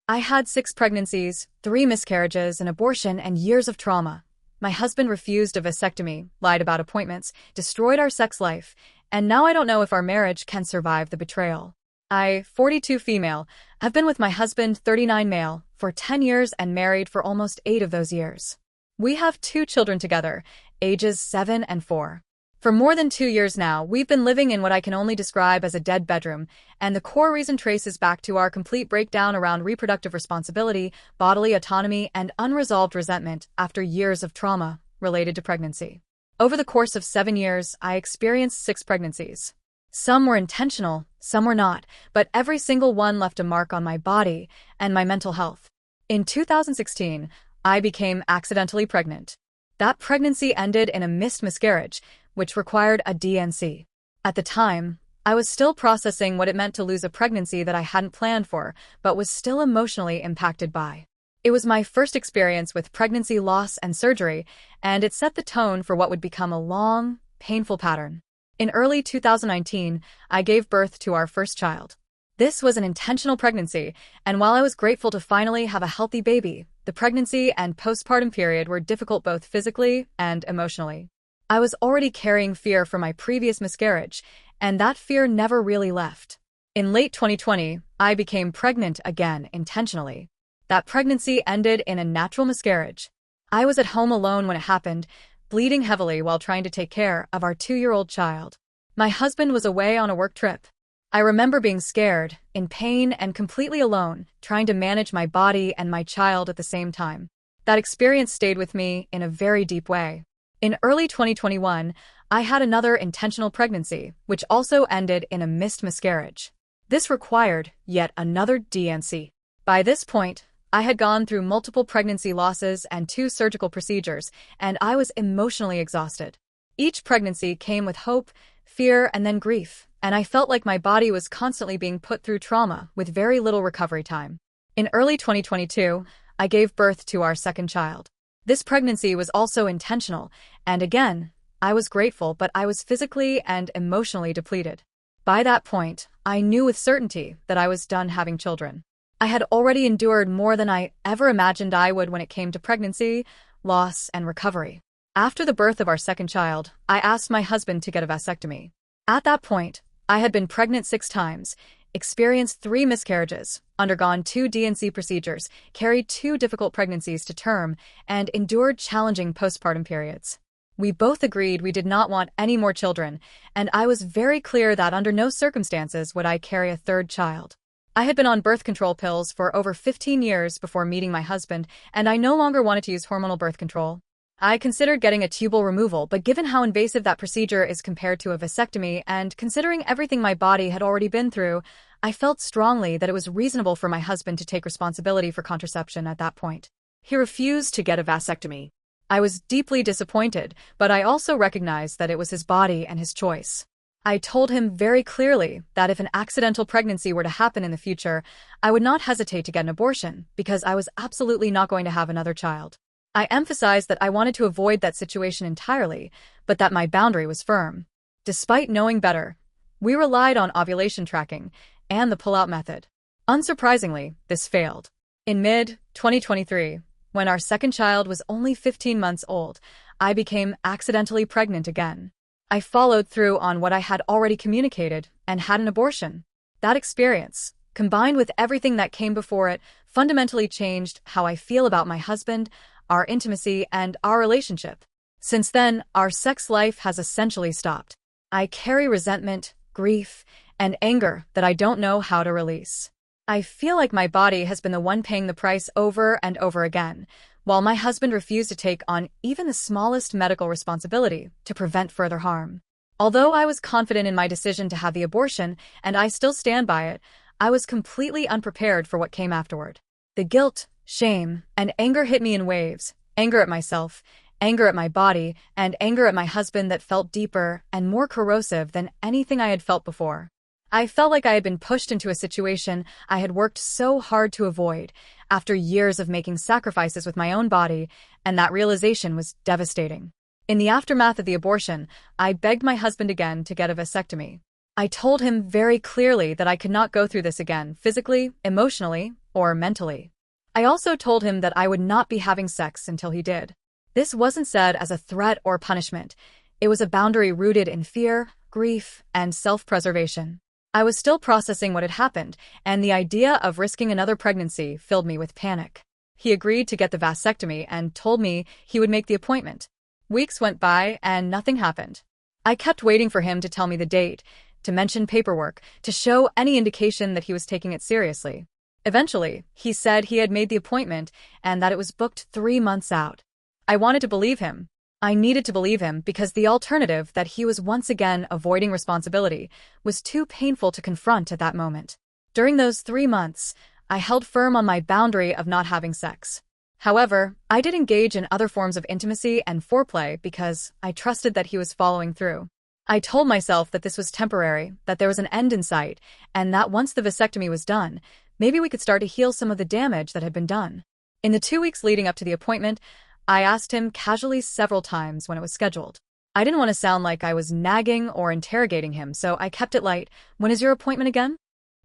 I had 6 pregnancies, 3 miscarriages, an abortion, and years of trauma. My husband refused a vasectomy, lied about appointments, destroyed our sex life, and now I don't know if our marriage can survive the betrayal. I, 42 female, have been with my husband, 39 male, for 10 years and married for almost 8 of those years. We have 2 children together, ages 7 and 4. For more than 2 years now, we've been living in what I can only describe as a dead bedroom, and the core reason traces back to our complete breakdown around reproductive responsibility, bodily autonomy, and unresolved resentment after years of trauma related to pregnancy. Over the course of 7 years, I experienced 6 pregnancies. Some were intentional, some were not, but every single one left a mark on my body and my mental health. In 2016, I became accidentally pregnant. That pregnancy ended in a missed miscarriage, which required a D&C. At the time, I was still processing what it meant to lose a pregnancy that I hadn't planned for, but was still emotionally impacted by. It was my first experience with pregnancy loss and surgery, and it set the tone for what would become a long, painful pattern. In early 2019, I gave birth to our first child. This was an intentional pregnancy, and while I was grateful to finally have a healthy baby, the pregnancy and postpartum period were difficult both physically and emotionally. I was already carrying fear from my previous miscarriage, and that fear never really left. In late 2020, I became pregnant again intentionally. That pregnancy ended in a natural miscarriage. I was at home alone when it happened, bleeding heavily while trying to take care of our 2-year-old child. My husband was away on a work trip. I remember being scared, in pain, and completely alone, trying to manage my body and my child at the same time. That experience stayed with me in a very deep way. In early 2021, I had another intentional pregnancy, which also ended in a missed miscarriage. This required yet another D&C. By this point, I had gone through multiple pregnancy losses and 2 surgical procedures, and I was emotionally exhausted. Each pregnancy came with hope, fear, and then grief, and I felt like my body was constantly being put through trauma with very little recovery time. In early 2022, I gave birth to our second child. This pregnancy was also intentional, and again, I was grateful, but I was physically and emotionally depleted. By that point, I knew with certainty that I was done having children. I had already endured more than I ever imagined I would when it came to pregnancy, loss, and recovery. After the birth of our second child, I asked my husband to get a vasectomy. At that point, I had been pregnant 6 times, experienced 3 miscarriages, undergone 2 D&C procedures, carried 2 difficult pregnancies to term, and endured challenging postpartum periods. We both agreed we did not want any more children, and I was very clear that under no circumstances would I carry a 3rd child. I had been on birth control pills for over 15 years before meeting my husband, and I no longer wanted to use hormonal birth control. I considered getting a tubal removal, but given how invasive that procedure is compared to a vasectomy and considering everything my body had already been through, I felt strongly that it was reasonable for my husband to take responsibility for contraception at that point. He refused to get a vasectomy. I was deeply disappointed, but I also recognized that it was his body and his choice. I told him very clearly that if an accidental pregnancy were to happen in the future, I would not hesitate to get an abortion because I was absolutely not going to have another child. I emphasized that I wanted to avoid that situation entirely, but that my boundary was firm. Despite knowing better, we relied on ovulation tracking and the pull-out method. Unsurprisingly, this failed. In mid-2023, when our second child was only 15 months old, I became accidentally pregnant again. I followed through on what I had already communicated and had an abortion. That experience, combined with everything that came before it, fundamentally changed how I feel about my husband, our intimacy, and our relationship. Since then, our sex life has essentially stopped. I carry resentment, grief, and anger that I don't know how to release. I feel like my body has been the one paying the price over and over again, while my husband refused to take on even the smallest medical responsibility to prevent further harm. Although I was confident in my decision to have the abortion, and I still stand by it, I was completely unprepared for what came afterward. The guilt, shame, and anger hit me in waves, anger at myself, anger at my body, and anger at my husband that felt deeper and more corrosive than anything I had felt before. I felt like I had been pushed into a situation I had worked so hard to avoid after years of making sacrifices with my own body, and that realization was devastating. In the aftermath of the abortion, I begged my husband again to get a vasectomy. I told him very clearly that I could not go through this again, physically, emotionally, or mentally. I also told him that I would not be having sex until he did. This wasn't said as a threat or punishment. It was a boundary rooted in fear, grief, and self-preservation. I was still processing what had happened, and the idea of risking another pregnancy filled me with panic. He agreed to get the vasectomy and told me he would make the appointment. Weeks went by and nothing happened. I kept waiting for him to tell me the date, to mention paperwork, to show any indication that he was taking it seriously. Eventually, he said he had made the appointment and that it was booked 3 months out. I wanted to believe him. I needed to believe him because the alternative that he was once again avoiding responsibility was too painful to confront at that moment. During those 3 months, I held firm on my boundary of not having sex. However, I did engage in other forms of intimacy and foreplay because I trusted that he was following through. I told myself that this was temporary, that there was an end in sight, and that once the vasectomy was done, maybe we could start to heal some of the damage that had been done. In the 2 weeks leading up to the appointment, I asked him casually several times when it was scheduled. I didn't want to sound like I was nagging or interrogating him, so I kept it light. "When is your appointment again?"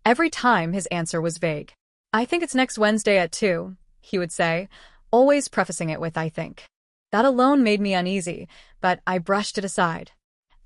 Every time his answer was vague. "I think it's next Wednesday at 2, he would say, always prefacing it with "I think." That alone made me uneasy, but I brushed it aside.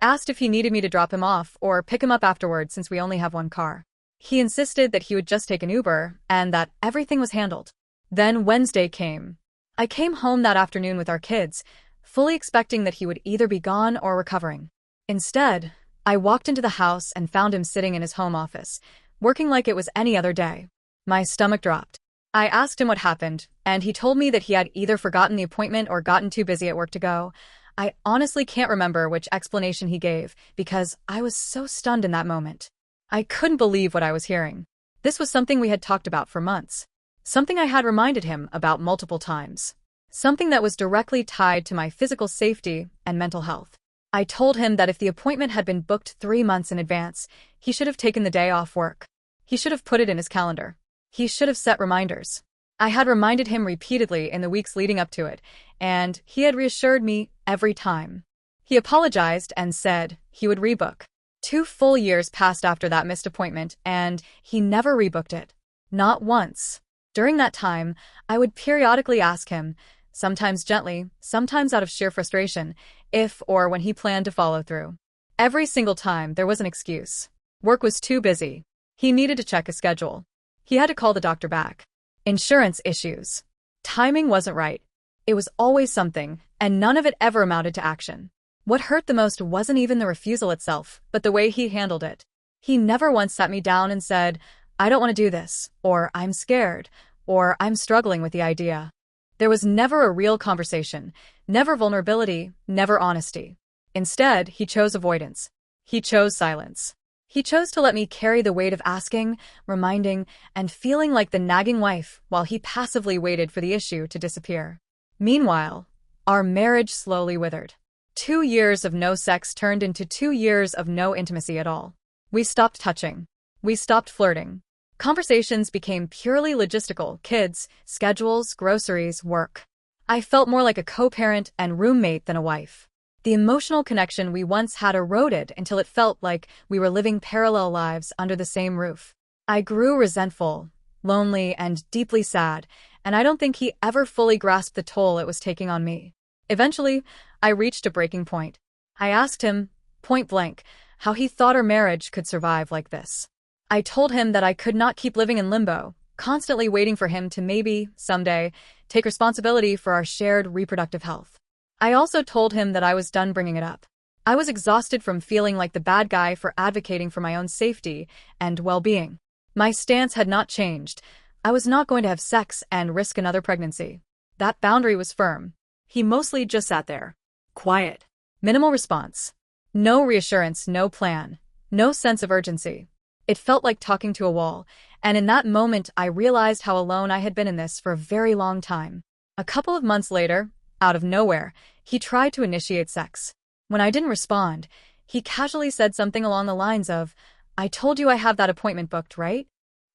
Asked if he needed me to drop him off or pick him up afterward since we only have one car. He insisted that he would just take an Uber and that everything was handled. Then Wednesday came. I came home that afternoon with our kids, fully expecting that he would either be gone or recovering. Instead, I walked into the house and found him sitting in his home office, working like it was any other day. My stomach dropped. I asked him what happened, and he told me that he had either forgotten the appointment or gotten too busy at work to go. I honestly can't remember which explanation he gave, because I was so stunned in that moment. I couldn't believe what I was hearing. This was something we had talked about for months. Something I had reminded him about multiple times. Something that was directly tied to my physical safety and mental health. I told him that if the appointment had been booked 3 months in advance, he should have taken the day off work. He should have put it in his calendar. He should have set reminders. I had reminded him repeatedly in the weeks leading up to it, and he had reassured me every time. He apologized and said he would rebook. 2 full years passed after that missed appointment, and he never rebooked it. Not once. During that time, I would periodically ask him, sometimes gently, sometimes out of sheer frustration, if or when he planned to follow through. Every single time, there was an excuse. Work was too busy. He needed to check his schedule. He had to call the doctor back. Insurance issues. Timing wasn't right. It was always something, and none of it ever amounted to action. What hurt the most wasn't even the refusal itself, but the way he handled it. He never once sat me down and said, "I don't want to do this," or "I'm scared," or "I'm struggling with the idea." There was never a real conversation, never vulnerability, never honesty. Instead, he chose avoidance. He chose silence. He chose to let me carry the weight of asking, reminding, and feeling like the nagging wife while he passively waited for the issue to disappear. Meanwhile, our marriage slowly withered. 2 years of no sex turned into 2 years of no intimacy at all. We stopped touching. We stopped flirting. Conversations became purely logistical: kids, schedules, groceries, work. I felt more like a co-parent and roommate than a wife. The emotional connection we once had eroded until it felt like we were living parallel lives under the same roof. I grew resentful, lonely, and deeply sad, and I don't think he ever fully grasped the toll it was taking on me. Eventually, I reached a breaking point. I asked him, point blank, how he thought our marriage could survive like this. I told him that I could not keep living in limbo, constantly waiting for him to maybe, someday, take responsibility for our shared reproductive health. I also told him that I was done bringing it up. I was exhausted from feeling like the bad guy for advocating for my own safety and well-being. My stance had not changed. I was not going to have sex and risk another pregnancy. That boundary was firm. He mostly just sat there. Quiet. Minimal response. No reassurance, no plan. No sense of urgency. It felt like talking to a wall, and in that moment I realized how alone I had been in this for a very long time. A couple of months later, out of nowhere, he tried to initiate sex. When I didn't respond, he casually said something along the lines of, "I told you I have that appointment booked, right?"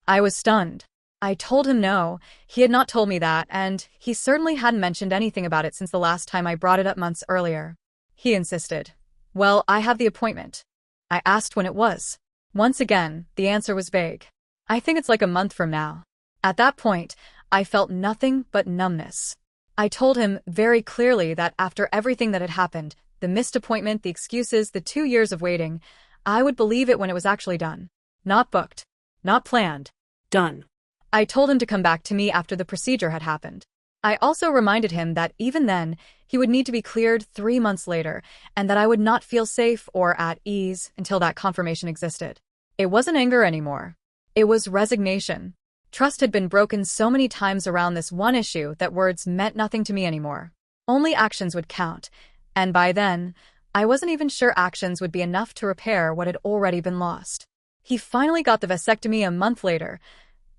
I was stunned. I told him no, he had not told me that, and he certainly hadn't mentioned anything about it since the last time I brought it up months earlier. He insisted. "Well, I have the appointment." I asked when it was. Once again, the answer was vague. "I think it's like a month from now." At that point, I felt nothing but numbness. I told him very clearly that after everything that had happened, the missed appointment, the excuses, the 2 years of waiting, I would believe it when it was actually done. Not booked. Not planned. Done. I told him to come back to me after the procedure had happened. I also reminded him that even then, he would need to be cleared 3 months later, and that I would not feel safe or at ease until that confirmation existed. It wasn't anger anymore. It was resignation. Trust had been broken so many times around this one issue that words meant nothing to me anymore. Only actions would count, and by then, I wasn't even sure actions would be enough to repair what had already been lost. He finally got the vasectomy a month later,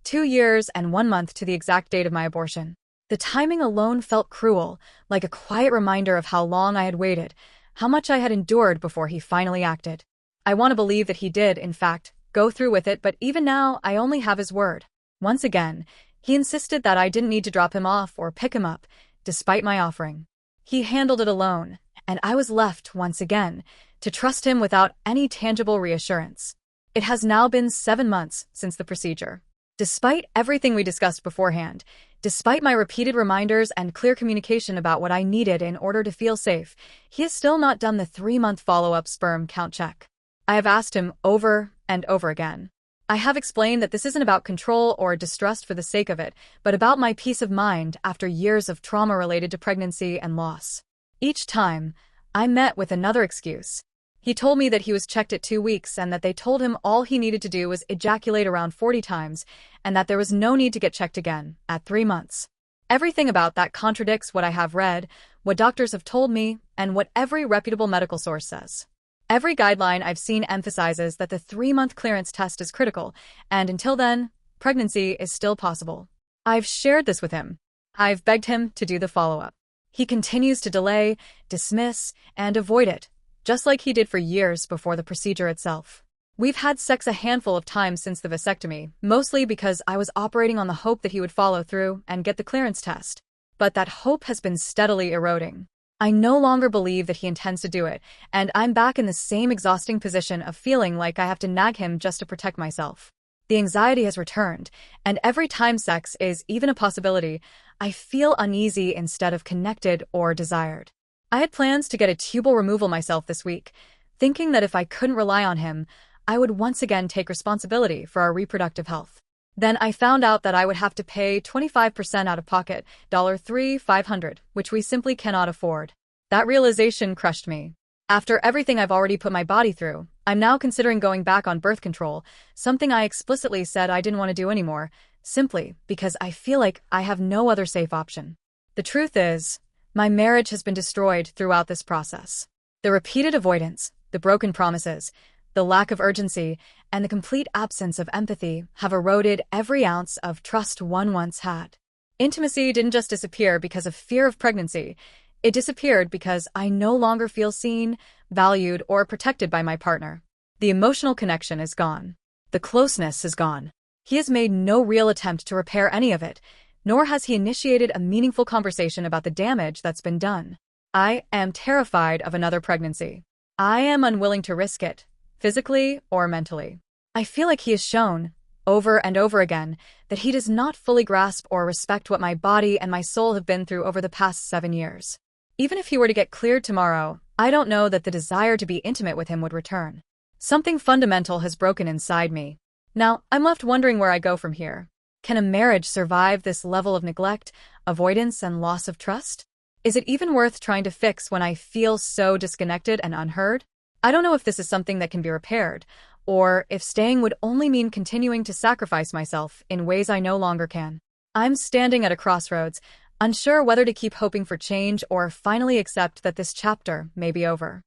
2 years and 1 month to the exact date of my abortion. The timing alone felt cruel, like a quiet reminder of how long I had waited, how much I had endured before he finally acted. I want to believe that he did, in fact, go through with it, but even now, I only have his word. Once again, he insisted that I didn't need to drop him off or pick him up, despite my offering. He handled it alone, and I was left, once again, to trust him without any tangible reassurance. It has now been 7 months since the procedure. Despite everything we discussed beforehand, despite my repeated reminders and clear communication about what I needed in order to feel safe, he has still not done the 3-month follow-up sperm count check. I have asked him over and over again. I have explained that this isn't about control or distrust for the sake of it, but about my peace of mind after years of trauma related to pregnancy and loss. Each time, I met with another excuse. He told me that he was checked at 2 weeks and that they told him all he needed to do was ejaculate around 40 times and that there was no need to get checked again at 3 months. Everything about that contradicts what I have read, what doctors have told me, and what every reputable medical source says. Every guideline I've seen emphasizes that the 3-month clearance test is critical, and until then, pregnancy is still possible. I've shared this with him. I've begged him to do the follow-up. He continues to delay, dismiss, and avoid it, just like he did for years before the procedure itself. We've had sex a handful of times since the vasectomy, mostly because I was operating on the hope that he would follow through and get the clearance test. But that hope has been steadily eroding. I no longer believe that he intends to do it, and I'm back in the same exhausting position of feeling like I have to nag him just to protect myself. The anxiety has returned, and every time sex is even a possibility, I feel uneasy instead of connected or desired. I had plans to get a tubal removal myself this week, thinking that if I couldn't rely on him, I would once again take responsibility for our reproductive health. Then I found out that I would have to pay 25% out of pocket, $3,500, which we simply cannot afford. That realization crushed me. After everything I've already put my body through, I'm now considering going back on birth control, something I explicitly said I didn't want to do anymore, simply because I feel like I have no other safe option. The truth is, my marriage has been destroyed throughout this process. The repeated avoidance, the broken promises, the lack of urgency, and the complete absence of empathy have eroded every ounce of trust one once had. Intimacy didn't just disappear because of fear of pregnancy. It disappeared because I no longer feel seen, valued, or protected by my partner. The emotional connection is gone. The closeness is gone. He has made no real attempt to repair any of it, nor has he initiated a meaningful conversation about the damage that's been done. I am terrified of another pregnancy. I am unwilling to risk it, physically or mentally. I feel like he has shown, over and over again, that he does not fully grasp or respect what my body and my soul have been through over the past 7 years. Even if he were to get cleared tomorrow, I don't know that the desire to be intimate with him would return. Something fundamental has broken inside me. Now, I'm left wondering where I go from here. Can a marriage survive this level of neglect, avoidance, and loss of trust? Is it even worth trying to fix when I feel so disconnected and unheard? I don't know if this is something that can be repaired, or if staying would only mean continuing to sacrifice myself in ways I no longer can. I'm standing at a crossroads, unsure whether to keep hoping for change or finally accept that this chapter may be over.